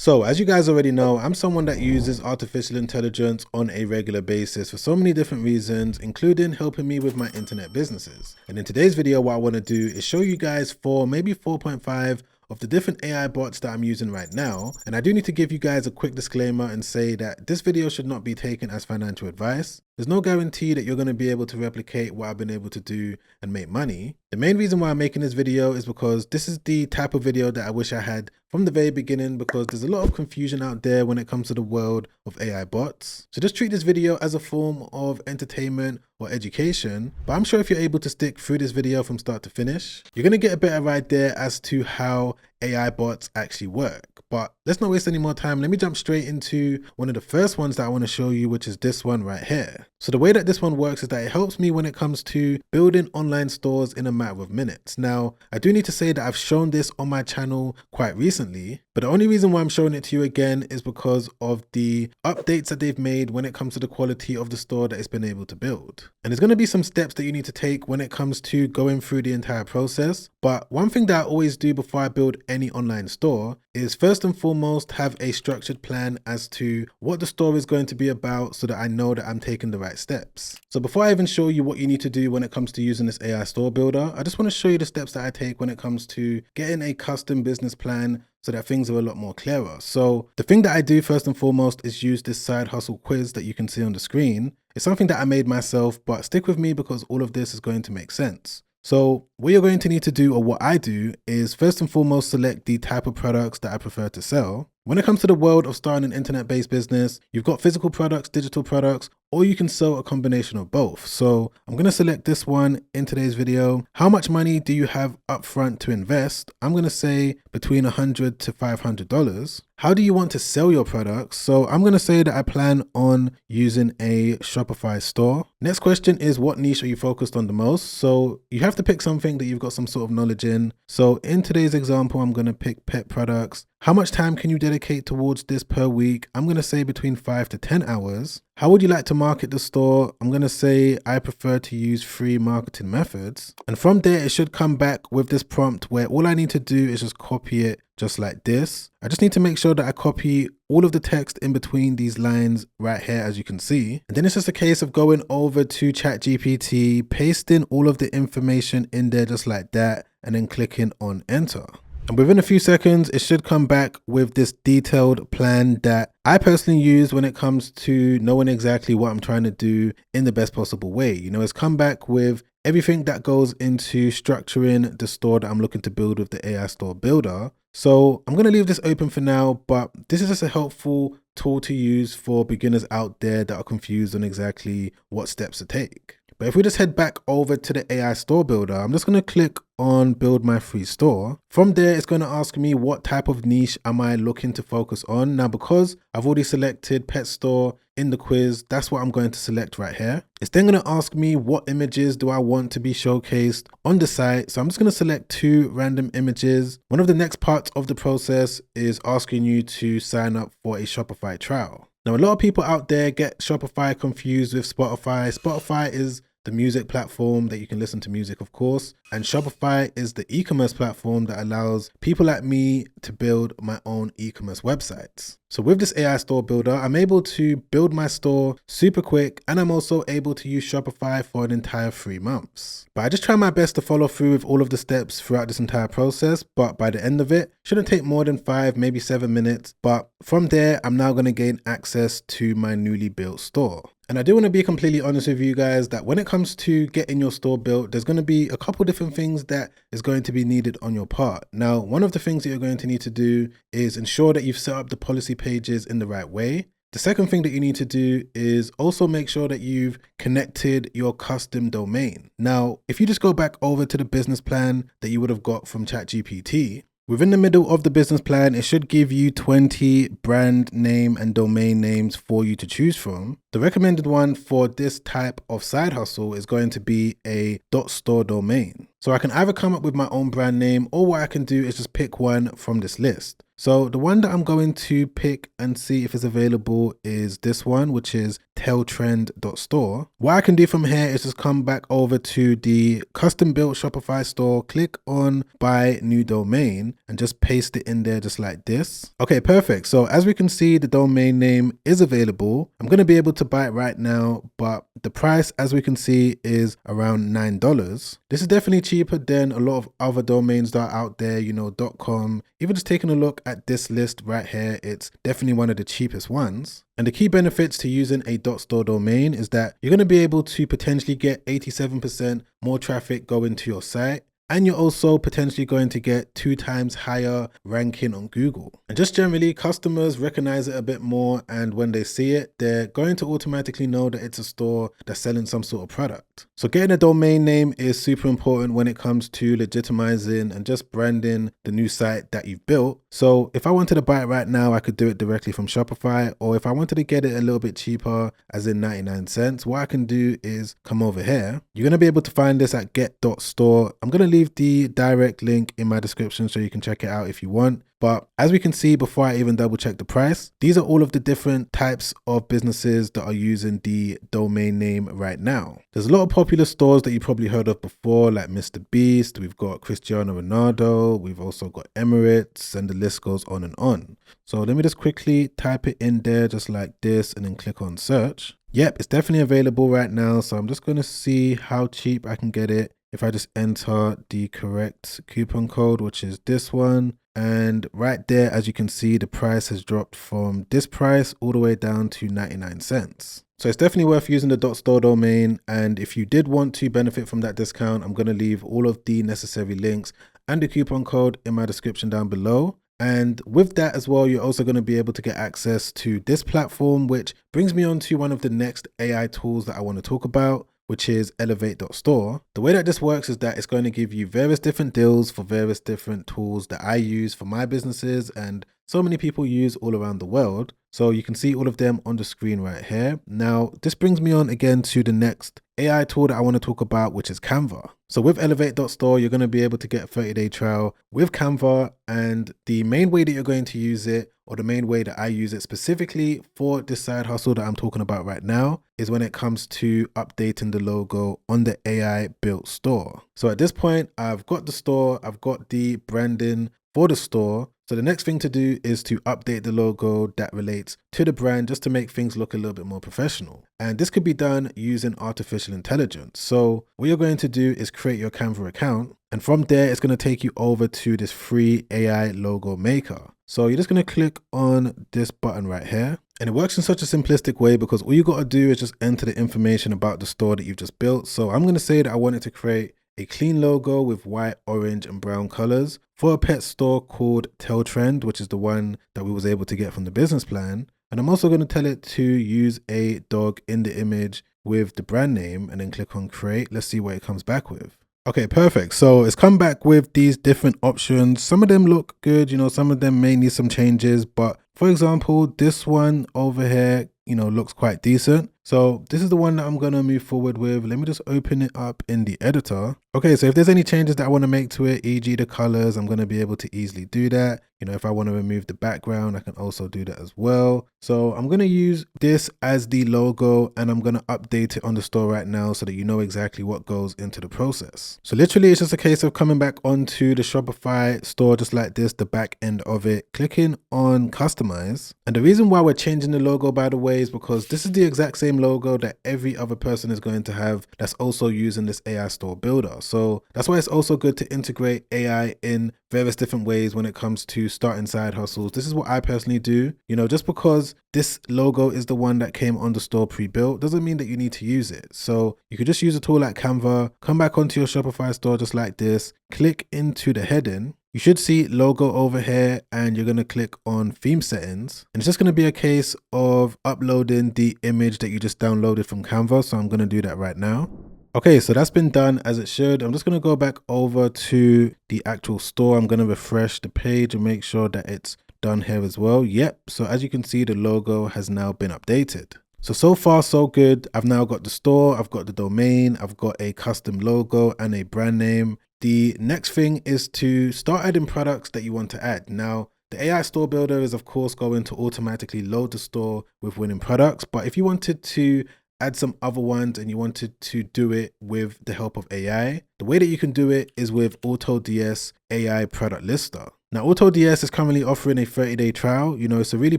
So, as you guys already know, I'm someone that uses artificial intelligence on a regular basis for so many different reasons, including helping me with my internet businesses. And in today's video, what I want to do is show you guys maybe 4.5 of the different AI bots that I'm using right now. And I do need to give you guys a quick disclaimer and say that this video should not be taken as financial advice. There's no guarantee that you're going to be able to replicate what I've been able to do and make money. The main reason why I'm making this video is because this is the type of video that I wish I had from the very beginning, because there's a lot of confusion out there when it comes to the world of AI bots. So just treat this video as a form of entertainment or education, but I'm sure if you're able to stick through this video from start to finish, you're going to get a better idea as to how AI bots actually work. But let's not waste any more time. Let me jump straight into one of the first ones that I want to show you, which is this one right here. So the way that this one works is that it helps me when it comes to building online stores in a matter of minutes. Now, I do need to say that I've shown this on my channel quite recently, but the only reason why I'm showing it to you again is because of the updates that they've made when it comes to the quality of the store that it's been able to build. And there's going to be some steps that you need to take when it comes to going through the entire process. But one thing that I always do before I build any online store is first and foremost have a structured plan as to what the store is going to be about, so that I know that I'm taking the right steps. So before I even show you what you need to do when it comes to using this AI store builder, I just want to show you the steps that I take when it comes to getting a custom business plan so that things are a lot more clearer. So the thing that I do first and foremost is use this side hustle quiz that you can see on the screen. It's something that I made myself, but stick with me because all of this is going to make sense. So what you're going to need to do, or what I do, is first and foremost select the type of products that I prefer to sell. When it comes to the world of starting an internet-based business, you've got physical products, digital products, or you can sell a combination of both. So I'm going to select this one in today's video. How much money do you have upfront to invest? I'm going to say between $100 to $500. How do you want to sell your products? So I'm going to say that I plan on using a Shopify store. Next question is, what niche are you focused on the most? So you have to pick something that you've got some sort of knowledge in. So in today's example, I'm going to pick pet products. How much time can you dedicate towards this per week? I'm going to say between 5 to 10 hours. How would you like to market the store? I'm going to say I prefer to use free marketing methods. And from there, it should come back with this prompt where all I need to do is just copy it just like this. I just need to make sure that I copy all of the text in between these lines right here, as you can see. And then it's just a case of going over to ChatGPT, pasting all of the information in there just like that, and then clicking on enter. And within a few seconds, it should come back with this detailed plan that I personally use when it comes to knowing exactly what I'm trying to do in the best possible way. You know, it's come back with everything that goes into structuring the store that I'm looking to build with the AI store builder. So I'm going to leave this open for now, but this is just a helpful tool to use for beginners out there that are confused on exactly what steps to take. But if we just head back over to the AI store builder, I'm just going to click on build my free store. From there, it's going to ask me what type of niche am I looking to focus on. Now, because I've already selected pet store in the quiz, that's what I'm going to select right here. It's then going to ask me what images do I want to be showcased on the site. So I'm just going to select 2 random images. One of the next parts of the process is asking you to sign up for a Shopify trial. Now, a lot of people out there get Shopify confused with Spotify. Spotify is the music platform that you can listen to music, of course. And Shopify is the e-commerce platform that allows people like me to build my own e-commerce websites. So with this AI store builder, I'm able to build my store super quick, and I'm also able to use Shopify for an entire 3 months. But I just try my best to follow through with all of the steps throughout this entire process. But by the end of it, shouldn't take more than 5, maybe 7 minutes. But from there, I'm now going to gain access to my newly built store. And I do want to be completely honest with you guys that when it comes to getting your store built, there's going to be a couple different things that is going to be needed on your part. Now, one of the things that you're going to need to do is ensure that you've set up the policy pages in the right way. The second thing that you need to do is also make sure that you've connected your custom domain. Now, if you just go back over to the business plan that you would have got from ChatGPT, within the middle of the business plan, it should give you 20 brand name and domain names for you to choose from. The recommended one for this type of side hustle is going to be a .store domain. So I can either come up with my own brand name, or what I can do is just pick one from this list. So the one that I'm going to pick and see if it's available is this one, which is tailtrend.store. What I can do from here is just come back over to the custom built Shopify store, click on buy new domain, and just paste it in there just like this. Okay, perfect. So as we can see, the domain name is available. I'm going to be able to buy it right now, but the price, as we can see, is around $9. This is definitely cheaper than a lot of other domains that are out there, you know, .com. Even just taking a look at this list right here, it's definitely one of the cheapest ones. And the key benefits to using a .store domain is that you're going to be able to potentially get 87% more traffic going to your site. And you're also potentially going to get 2 times higher ranking on Google. And just generally, customers recognize it a bit more, and when they see it, they're going to automatically know that it's a store that's selling some sort of product. So getting a domain name is super important when it comes to legitimizing and just branding the new site that you've built. So if I wanted to buy it right now, I could do it directly from Shopify, or if I wanted to get it a little bit cheaper, as in 99 cents, what I can do is come over here. You're going to be able to find this at get.store. I'm going to leave the direct link in my description so you can check it out if you want. But as we can see, before I even double check the price, these are all of the different types of businesses that are using the domain name right now. There's a lot of popular stores that you probably heard of before, like Mr. Beast. We've got Cristiano Ronaldo. We've also got Emirates, and the list goes on and on. So let me just quickly type it in there just like this and then click on search. Yep, it's definitely available right now. So I'm just going to see how cheap I can get it if I just enter the correct coupon code, which is this one. And right there, as you can see, the price has dropped from this price all the way down to 99 cents. So it's definitely worth using the .store domain. And if you did want to benefit from that discount, I'm going to leave all of the necessary links and the coupon code in my description down below. And with that as well, you're also going to be able to get access to this platform, which brings me on to one of the next AI tools that I want to talk about, which is elevate.store. The way that this works is that it's going to give you various different deals for various different tools that I use for my businesses and so many people use all around the world. So you can see all of them on the screen right here. Now, this brings me on again to the next AI tool that I want to talk about, which is Canva. So with elevate.store, you're going to be able to get a 30-day trial with Canva, and the main way that you're going to use it, or the main way that I use it specifically for this side hustle that I'm talking about right now, is when it comes to updating the logo on the AI built store. So at this point, I've got the store, I've got the branding for the store. So the next thing to do is to update the logo that relates to the brand just to make things look a little bit more professional. And this could be done using artificial intelligence. So what you're going to do is create your Canva account. And from there, it's going to take you over to this free AI logo maker. So you're just going to click on this button right here. And it works in such a simplistic way because all you got to do is just enter the information about the store that you've just built. So I'm going to say that I wanted to create a clean logo with white, orange, and brown colors for a pet store called Tailtrend, which is the one that we was able to get from the business plan. And I'm also going to tell it to use a dog in the image with the brand name and then click on create. Let's see what it comes back with. Okay, perfect. So it's come back with these different options. Some of them look good, you know, some of them may need some changes, but for example, this one over here, you know, looks quite decent. So this is the one that I'm going to move forward with. Let me just open it up in the editor. Okay, so if there's any changes that I want to make to it, e.g. the colors, I'm going to be able to easily do that. You know, if I want to remove the background, I can also do that as well. So I'm going to use this as the logo and I'm going to update it on the store right now so that you know exactly what goes into the process. So literally it's just a case of coming back onto the Shopify store just like this, the back end of it, clicking on customize. And the reason why we're changing the logo, by the way, is because this is the exact same logo that every other person is going to have that's also using this AI store builder. So that's why it's also good to integrate AI in various different ways when it comes to starting side hustles. This is what I personally do. You know, just because this logo is the one that came on the store pre-built doesn't mean that you need to use it. So you could just use a tool like Canva, come back onto your Shopify store just like this, click into the heading. You should see logo over here and you're going to click on theme settings. And it's just going to be a case of uploading the image that you just downloaded from Canva. So I'm going to do that right now. Okay, so that's been done as it should. I'm just going to go back over to the actual store. I'm going to refresh the page and make sure that it's done here as well. Yep. So as you can see, the logo has now been updated. So far, so good. I've now got the store, I've got the domain, I've got a custom logo and a brand name. the next thing is to start adding products that you want to add. Now, the AI store builder is of course going to automatically load the store with winning products, but if you wanted to add some other ones and you wanted to do it with the help of AI, the way that you can do it is with AutoDS AI Product Lister. Now, AutoDS is currently offering a 30-day trial. It's a really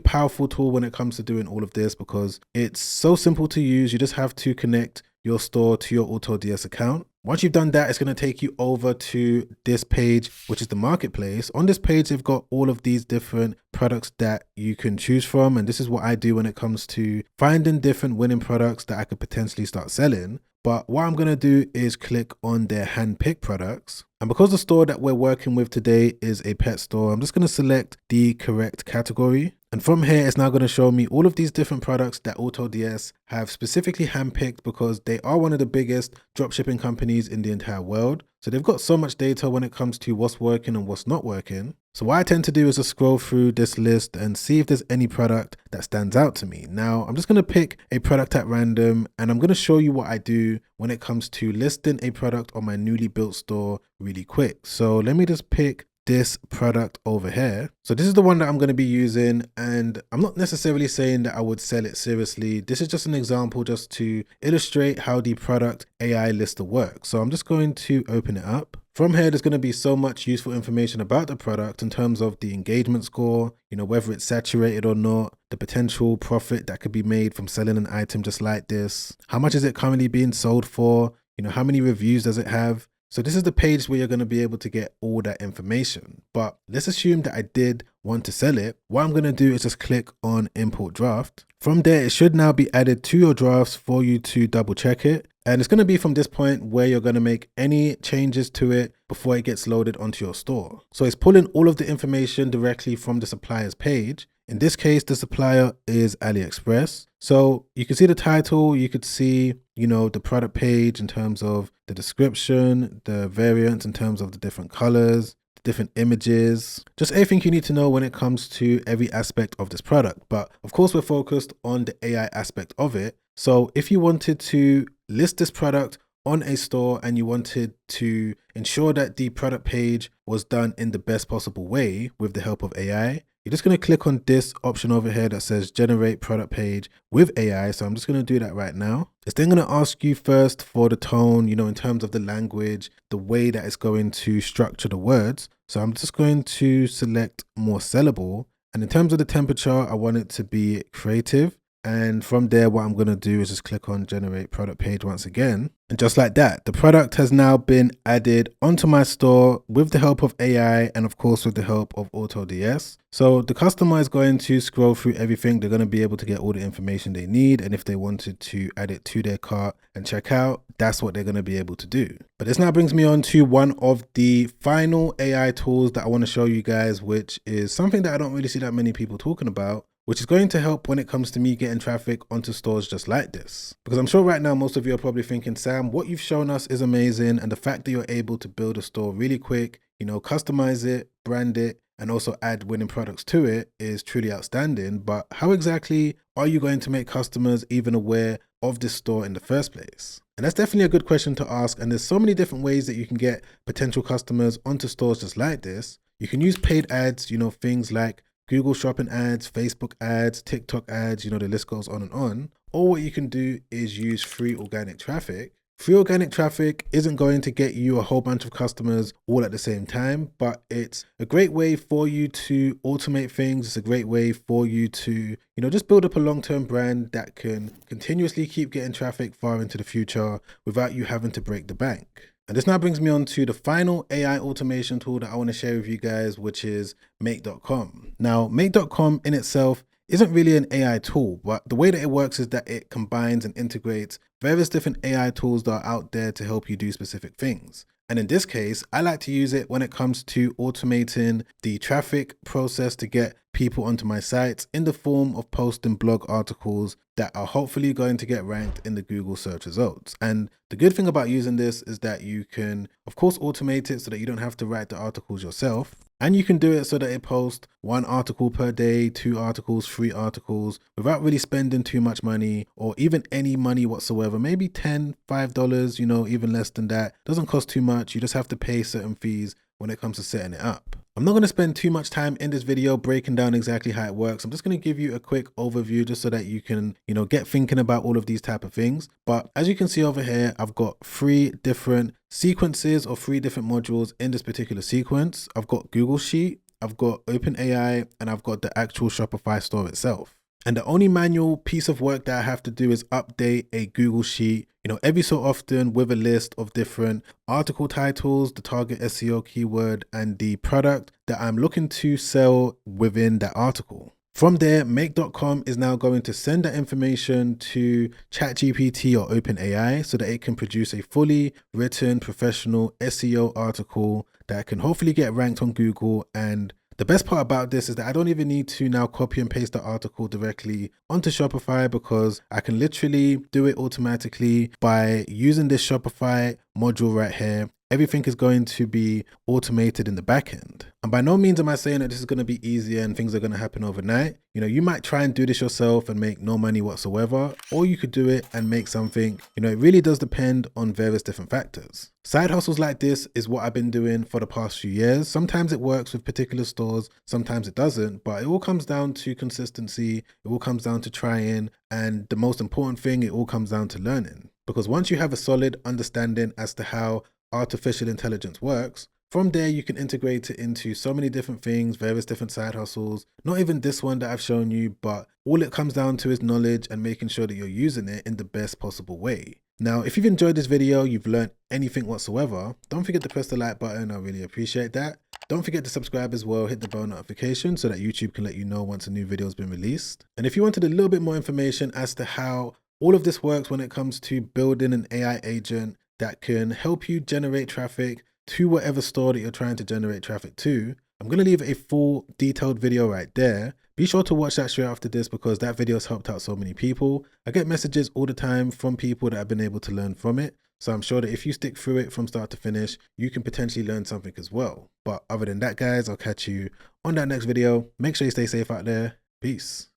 powerful tool when it comes to doing all of this because it's so simple to use. You just have to connect your store to your AutoDS account. Once you've done that, it's going to take you over to this page, which is the marketplace. On this page, they've got all of these different products that you can choose from. And this is what I do when it comes to finding different winning products that I could potentially start selling. But what I'm going to do is click on their hand-picked products. And because the store that we're working with today is a pet store, I'm just going to select the correct category. And from here, it's now going to show me all of these different products that AutoDS have specifically handpicked because they are one of the biggest dropshipping companies in the entire world. So they've got so much data when it comes to what's working and what's not working. So what I tend to do is just scroll through this list and see if there's any product that stands out to me. Now, I'm just going to pick a product at random and I'm going to show you what I do when it comes to listing a product on my newly built store really quick. So let me just pick this product over here. So this is the one that I'm going to be using, and I'm not necessarily saying that I would sell it seriously. This is just an example just to illustrate how the product AI lister works. So I'm just going to open it up. From here, there's going to be so much useful information about the product in terms of the engagement score, whether it's saturated or not, the potential profit that could be made from selling an item just like this, how much is it currently being sold for, how many reviews does it have. So this is the page where you're going to be able to get all that information. But let's assume that I did want to sell it. What I'm going to do is just click on import draft. From there, it should now be added to your drafts for you to double check it. And it's going to be from this point where you're going to make any changes to it before it gets loaded onto your store. So it's pulling all of the information directly from the supplier's page. In this case, the supplier is AliExpress. So you can see the title, you could see, the product page in terms of the description, the variants in terms of the different colors, the different images, just everything you need to know when it comes to every aspect of this product. But of course, we're focused on the AI aspect of it. So if you wanted to list this product on a store and you wanted to ensure that the product page was done in the best possible way with the help of AI, you're just going to click on this option over here that says generate product page with AI. So I'm just going to do that right now. It's then going to ask you first for the tone, in terms of the language, the way that it's going to structure the words. So I'm just going to select more sellable. And in terms of the temperature, I want it to be creative. And from there, what I'm going to do is just click on generate product page once again. And just like that, the product has now been added onto my store with the help of AI and of course with the help of AutoDS. So the customer is going to scroll through everything. They're going to be able to get all the information they need. And if they wanted to add it to their cart and check out, that's what they're going to be able to do. But this now brings me on to one of the final AI tools that I want to show you guys, which is something that I don't really see that many people talking about, which is going to help when it comes to me getting traffic onto stores just like this. Because I'm sure right now, most of you are probably thinking, Sam, what you've shown us is amazing. And the fact that you're able to build a store really quick, customize it, brand it, and also add winning products to it is truly outstanding. But how exactly are you going to make customers even aware of this store in the first place? And that's definitely a good question to ask. And there's so many different ways that you can get potential customers onto stores just like this. You can use paid ads, things like Google shopping ads, Facebook ads, TikTok ads, the list goes on and on. Or what you can do is use free organic traffic. Free organic traffic isn't going to get you a whole bunch of customers all at the same time, but it's a great way for you to automate things. It's a great way for you to, just build up a long-term brand that can continuously keep getting traffic far into the future without you having to break the bank. And this now brings me on to the final AI automation tool that I want to share with you guys, which is Make.com. Now, Make.com in itself isn't really an AI tool, but the way that it works is that it combines and integrates various different AI tools that are out there to help you do specific things. And in this case, I like to use it when it comes to automating the traffic process to get people onto my sites in the form of posting blog articles that are hopefully going to get ranked in the Google search results. And the good thing about using this is that you can, of course, automate it so that you don't have to write the articles yourself. And you can do it so that it posts 1 article per day, 2 articles, 3 articles without really spending too much money or even any money whatsoever. Maybe $10, $5, even less than that. Doesn't cost too much. You just have to pay certain fees when it comes to setting it up. I'm not going to spend too much time in this video breaking down exactly how it works. I'm just going to give you a quick overview just so that you can, get thinking about all of these type of things. But as you can see over here, I've got 3 different sequences or 3 different modules in this particular sequence. I've got Google Sheet, I've got OpenAI, and I've got the actual Shopify store itself. And the only manual piece of work that I have to do is update a Google Sheet, every so often with a list of different article titles, the target SEO keyword, and the product that I'm looking to sell within that article. From there, Make.com is now going to send that information to ChatGPT or OpenAI so that it can produce a fully written professional SEO article that can hopefully get ranked on Google. And the best part about this is that I don't even need to now copy and paste the article directly onto Shopify, because I can literally do it automatically by using this Shopify module right here. Everything is going to be automated in the back end. And by no means am I saying that this is going to be easier and things are going to happen overnight. You might try and do this yourself and make no money whatsoever, or you could do it and make something. It really does depend on various different factors. Side hustles like this is what I've been doing for the past few years. Sometimes it works with particular stores, sometimes it doesn't, but it all comes down to consistency. It all comes down to trying. And the most important thing, it all comes down to learning. Because once you have a solid understanding as to how artificial intelligence works, from there you can integrate it into so many different things, various different side hustles. Not even this one that I've shown you, but all it comes down to is knowledge and making sure that you're using it in the best possible way. Now, if you've enjoyed this video, you've learned anything whatsoever, don't forget to press the like button. I really appreciate that. Don't forget to subscribe as well, hit the bell notification so that YouTube can let you know once a new video has been released. And if you wanted a little bit more information as to how all of this works when it comes to building an AI agent that can help you generate traffic to whatever store that you're trying to generate traffic to, I'm going to leave a full detailed video right there. Be sure to watch that straight after this, because that video has helped out so many people. I get messages all the time from people that have been able to learn from it. So I'm sure that if you stick through it from start to finish, you can potentially learn something as well. But other than that, guys, I'll catch you on that next video. Make sure you stay safe out there. Peace.